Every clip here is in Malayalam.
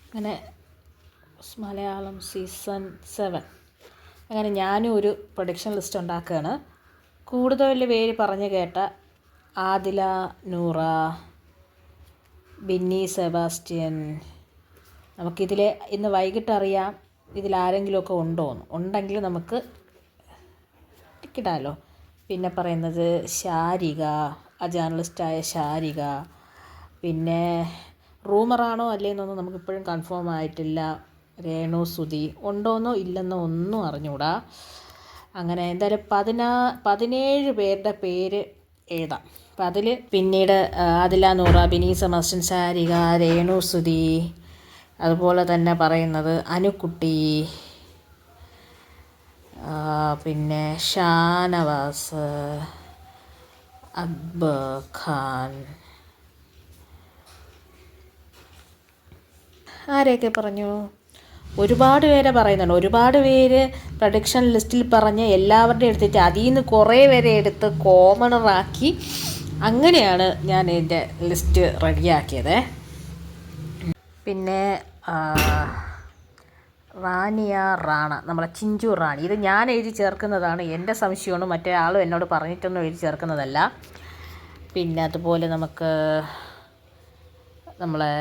അങ്ങനെ മലയാളം സീസൺ 7 അങ്ങനെ ഞാനും ഒരു പ്രൊഡിക്ഷൻ ലിസ്റ്റ് ഉണ്ടാക്കുകയാണ്. കൂടുതൽ പേര് പറഞ്ഞു കേട്ട ആദില നൂറ, ബിന്നി സെബാസ്റ്റ്യൻ, നമുക്കിതിൽ ഇന്ന് വൈകിട്ട് അറിയാം ഇതിലാരെങ്കിലുമൊക്കെ ഉണ്ടോയെന്ന്. ഉണ്ടെങ്കിൽ നമുക്ക് ടിക്കറ്റാലോ. പിന്നെ പറയുന്നത് ശാരിക, ആ ജേർണലിസ്റ്റായ ശാരിക. പിന്നെ റൂമറാണോ അല്ലേന്നൊന്നും നമുക്കിപ്പോഴും കൺഫേം ആയിട്ടില്ല. രേണു സുധി ഉണ്ടോയെന്നോ ഇല്ലെന്നോ ഒന്നും അറിഞ്ഞുകൂടാ. അങ്ങനെ എന്തായാലും 17 പേരുടെ പേര് എഴുതാം. അപ്പം അതിൽ പിന്നീട് ആദില നൂറ, ബിനി സെബാസ്റ്റ്യൻ, ശാരിക, രേണു സുധി, അതുപോലെ തന്നെ പറയുന്നത് അനുക്കുട്ടി, പിന്നെ ഷാനവാസ്, അക്ബർ ഖാൻ, ആരെയൊക്കെ പറഞ്ഞു? ഒരുപാട് പേരെ പറയുന്നുണ്ട്. ഒരുപാട് പേര് പ്രൊഡിക്ഷൻ ലിസ്റ്റിൽ പറഞ്ഞ് എല്ലാവരുടെയും എടുത്തിട്ട് അതിൽ നിന്ന് കുറേ പേരെ എടുത്ത് കോമണറാക്കി. അങ്ങനെയാണ് ഞാൻ ഇതിൻ്റെ ലിസ്റ്റ് റെഡിയാക്കിയത്. പിന്നെ റാണിയ റാണ, നമ്മളെ ചിഞ്ചു റാണി, ഇത് ഞാൻ എഴുതി ചേർക്കുന്നതാണ്. എൻ്റെ സംശയമാണ്, മറ്റേ ആളും എന്നോട് പറഞ്ഞിട്ടൊന്നും എഴുതി ചേർക്കുന്നതല്ല. പിന്നെ അതുപോലെ നമുക്ക് നമ്മളെ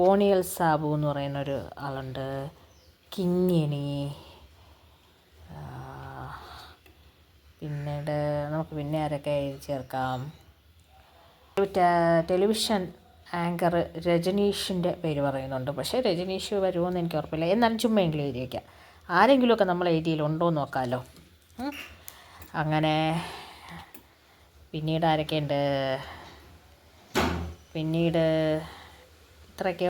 ഓണിയൽ സാബു എന്ന് പറയുന്നൊരു ആളുണ്ട്, കിങ്ങിണി. പിന്നീട് നമുക്ക് പിന്നെ ആരൊക്കെ എഴുതി ചേർക്കാം? ടെലിവിഷൻ ആങ്കർ രജനീഷിൻ്റെ പേര് പറയുന്നുണ്ട്. പക്ഷേ രജനീഷ് വരുമോയെന്ന് എനിക്ക് ഉറപ്പില്ല. എന്നാലും ചുമ്മാ എങ്കിലും എഴുതി വയ്ക്കാം. ആരെങ്കിലുമൊക്കെ നമ്മൾ എഴുതിയിലുണ്ടോ എന്ന് നോക്കാമല്ലോ. അങ്ങനെ പിന്നീട് ആരൊക്കെയുണ്ട്? പിന്നീട് ഇത്രയൊക്കെ.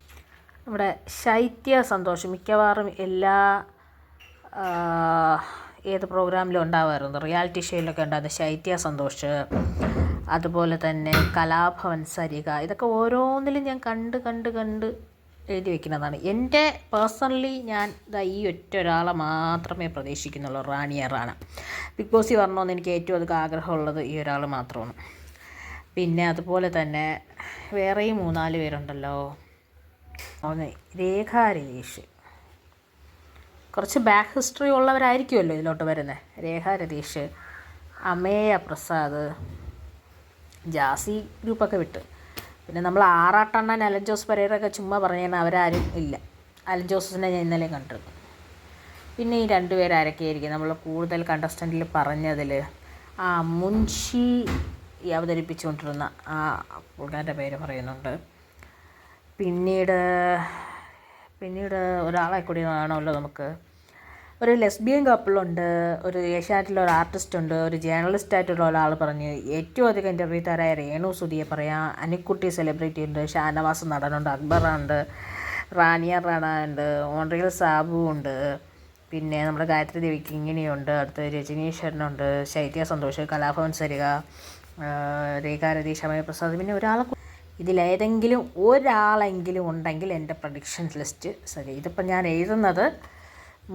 നമ്മുടെ ശൈത്യ സന്തോഷം മിക്കവാറും എല്ലാ ഏത് പ്രോഗ്രാമിലും ഉണ്ടാകുമായിരുന്നു, റിയാലിറ്റി ഷോയിലൊക്കെ ഉണ്ടാകുന്ന ശൈത്യ സന്തോഷ്. അതുപോലെ തന്നെ കലാഭവൻ സരിക. ഇതൊക്കെ ഓരോന്നിലും ഞാൻ കണ്ട് എഴുതി വയ്ക്കുന്നതാണ്. എൻ്റെ പേഴ്സണലി ഞാൻ ഈ ഒറ്റ ഒരാളെ മാത്രമേ പ്രതീക്ഷിക്കുന്നുള്ളൂ, റാണിയ റാണ. ബിഗ് ബോസിൽ വരണമെന്ന് എനിക്ക് ഏറ്റവും അധികം ആഗ്രഹമുള്ളത് ഈ ഒരാൾ മാത്രമാണ്. പിന്നെ അതുപോലെ തന്നെ വേറെയും 3-4 പേരുണ്ടല്ലോ. ഒന്ന് രേഖ രതീഷ്, കുറച്ച് ബാക്ക് ഹിസ്റ്ററി ഉള്ളവരായിരിക്കുമല്ലോ ഇതിലോട്ട് വരുന്നത്. രേഖ രതീഷ്, അമേയ പ്രസാദ്, ജാസി ഗ്രൂപ്പൊക്കെ വിട്ട്. പിന്നെ നമ്മൾ ആറാട്ടണ്ണൻ, അലൻ ജോസ് പെരേരൊക്കെ ചുമ്മാ പറഞ്ഞാൽ അവരാരും ഇല്ല. അലൻ ജോസിനെ ഞാൻ ഇന്നലെ കണ്ടിരുന്നു. പിന്നെ ഈ 2 പേരാരൊക്കെ ആയിരിക്കും നമ്മൾ കൂടുതൽ കണ്ടസ്റ്റൻറ്റിൽ പറഞ്ഞതിൽ? മുൻഷി അവതരിപ്പിച്ചുകൊണ്ടിരുന്ന ആ പുള്ളിക്കാരൻ്റെ പേര് പറയുന്നുണ്ട്. പിന്നീട് ഒരാളെ കൂടി വേണമല്ലോ നമുക്ക്. ഒരു ലെസ്ബിയൻ കപ്പിളുണ്ട്, ഒരു ഏഷ്യാനെറ്റിലെ ഒരു ആർട്ടിസ്റ്റ്, ഒരു ജേർണലിസ്റ്റായിട്ടുള്ള ഒരാൾ പറഞ്ഞ്. ഏറ്റവും അധികം ഇൻ്റർവ്യൂ തരായ രേണു സുധിയെ പറയാം. അനുക്കുട്ടി സെലിബ്രിറ്റി ഉണ്ട്, ഷാനവാസ് നടനുണ്ട്, അക്ബറുണ്ട്, റാണിയ റാണ ഉണ്ട്, ഓൺറിയൽ സാബു ഉണ്ട്, പിന്നെ നമ്മുടെ ഗായത്രി ദേവി കിങ്ങിണിയുണ്ട്, അടുത്ത് രജനീശ്വരനുണ്ട്, ശൈത്യ സന്തോഷ്, കലാഭവൻ സരിക, രേഖ രതീഷ്, അമയ പ്രസാദ്. പിന്നെ ഇതിലേതെങ്കിലും ഒരാളെങ്കിലും ഉണ്ടെങ്കിൽ എൻ്റെ പ്രൊഡിക്ഷൻ ലിസ്റ്റ് ശരി. ഇതിപ്പോൾ ഞാൻ എഴുതുന്നത്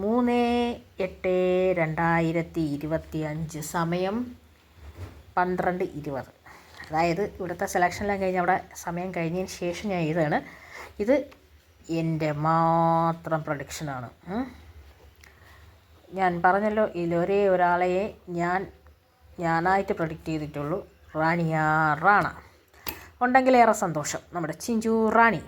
3/8/2025, സമയം 12:20. അതായത് ഇവിടുത്തെ സെലക്ഷനെല്ലാം കഴിഞ്ഞ് അവിടെ സമയം കഴിഞ്ഞതിന് ശേഷം ഞാൻ എഴുതുകയാണ്. ഇത് എൻ്റെ മാത്രം പ്രൊഡിക്ഷനാണ്. ഞാൻ പറഞ്ഞല്ലോ, ഇതിലൊരേ ഒരാളെയെ ഞാനായിട്ട് പ്രൊഡിക്റ്റ് ചെയ്തിട്ടുള്ളൂ, റാണിയ റാണ. ഉണ്ടെങ്കിൽ ഏറെ സന്തോഷം, നമ്മുടെ ചിഞ്ചു റാണി.